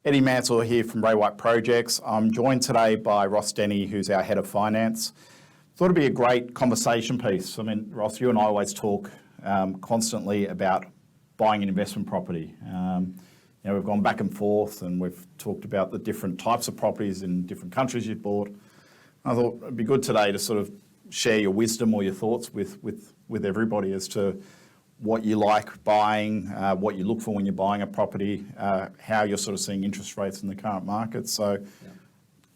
Eddie Mansell here from Ray White Projects. I'm joined today by Ross Denny, who's our Head of Finance. Thought it'd be a great conversation piece. I mean, Ross, you and I always talk constantly about buying an investment property. We've gone back and forth and we've talked about the different types of properties in different countries you've bought. I thought it'd be good today to sort of share your wisdom or your thoughts with everybody as to what you like buying, what you look for when you're buying a property, how you're sort of seeing interest rates in the current market. So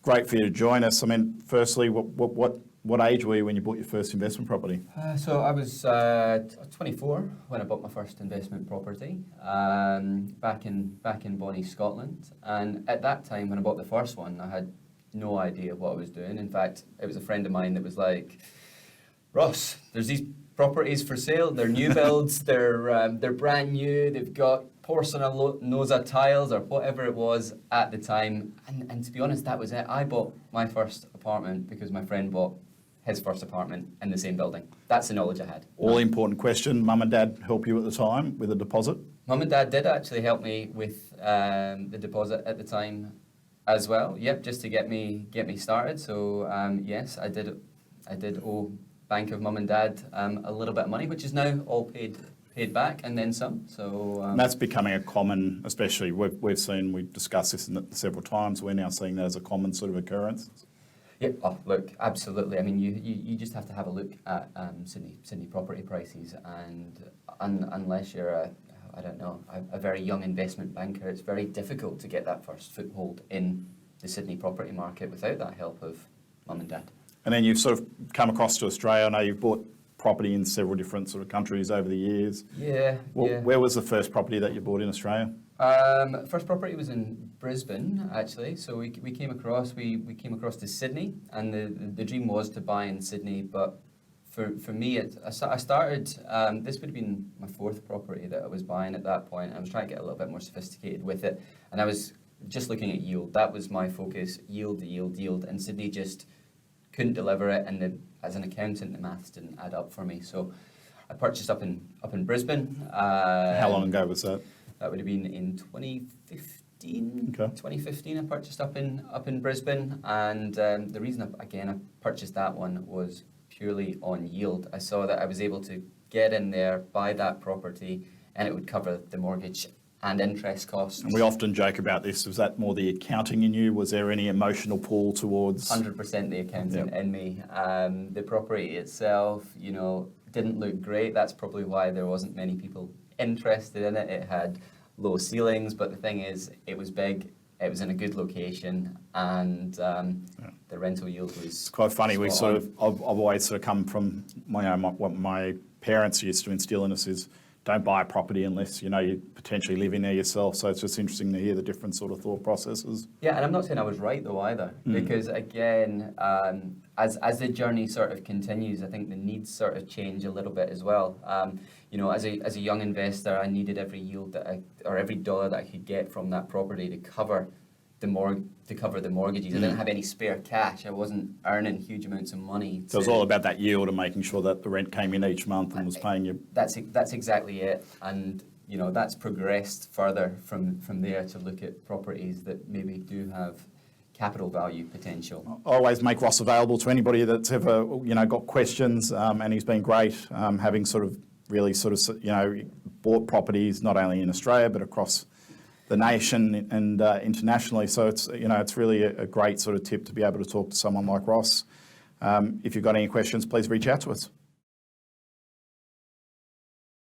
great for you to join us. I mean, firstly, what age were you when you bought your first investment property? So I was 24 when I bought my first investment property back in Bonnie, Scotland. And at that time, when I bought the first one, I had no idea what I was doing. In fact, it was a friend of mine that was like, "Ross, there's these properties for sale. They're new builds. They're brand new. They've got porcelanosa tiles or whatever it was at the time." And to be honest, that was it. I bought my first apartment because my friend bought his first apartment in the same building. That's the knowledge I had. All important question. Mum and Dad help you at the time with a deposit? Mum and Dad did actually help me with the deposit at the time as well. Yep, just to get me started. So yes, I did owe Bank of Mum and Dad a little bit of money, which is now all paid back and then some. So that's becoming a common, especially we've discussed this several times. We're now seeing that as a common sort of occurrence. Yeah. Oh, look, absolutely. I mean, you just have to have a look at Sydney property prices, and unless you're a very young investment banker, it's very difficult to get that first foothold in the Sydney property market without that help of Mum and Dad. And then you've sort of come across to Australia. I know you've bought property in several different sort of countries over the years. Yeah. Where was the first property that you bought in Australia? First property was in Brisbane, actually. So we came across to Sydney, and the dream was to buy in Sydney. But for me, I started. This would have been my fourth property that I was buying at that point. I was trying to get a little bit more sophisticated with it, and I was just looking at yield. That was my focus: yield. And Sydney just couldn't deliver it, and as an accountant, the maths didn't add up for me. So I purchased up in Brisbane. How long ago was that? That would have been in 2015. Okay. 2015, I purchased up in Brisbane, and the reason I purchased that one was purely on yield. I saw that I was able to get in there, buy that property, and it would cover the mortgage and interest costs. And we often joke about this. Was that more the accounting in you? Was there any emotional pull towards? 100% the accountant in me. The property itself, didn't look great. That's probably why there wasn't many people interested in it. It had low ceilings, but the thing is, it was big. It was in a good location, and the rental yield was. It's quite funny. I've always sort of come from what my parents used to instill in us is, don't buy a property unless you potentially live in there yourself. So it's just interesting to hear the different sort of thought processes. Yeah, and I'm not saying I was right though either, because again, as the journey sort of continues, I think the needs sort of change a little bit as well. As a young investor, I needed every yield every dollar that I could get from that property to cover the mortgages. I didn't have any spare cash. I wasn't earning huge amounts of money. So it was all about that yield and making sure that the rent came in each month and was paying you. That's exactly it. And that's progressed further from there to look at properties that maybe do have capital value potential. I always make Ross available to anybody that's ever got questions, and he's been great, having really bought properties not only in Australia but across the nation and internationally. So it's really a great sort of tip to be able to talk to someone like Ross. If you've got any questions, please reach out to us.